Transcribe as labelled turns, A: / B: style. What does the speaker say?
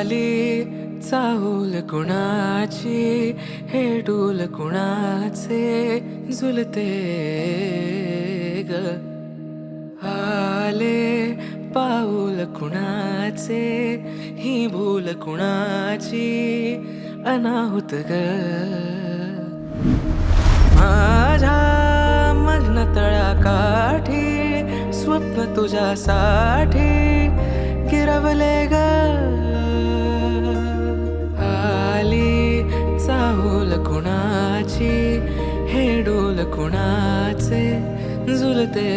A: आली चाहूल कुणाची, हे डूल कुणाचे झुलते ग. आले पाऊल कुणाचे, ही भूल कुणाची अनाहुत ग. माझ्या मग्न तळाकाठी स्वप्न तुझ्यासाठी गिरवले ग. आली चाहूल कुणाची, हे डोल कुणाचे झुलते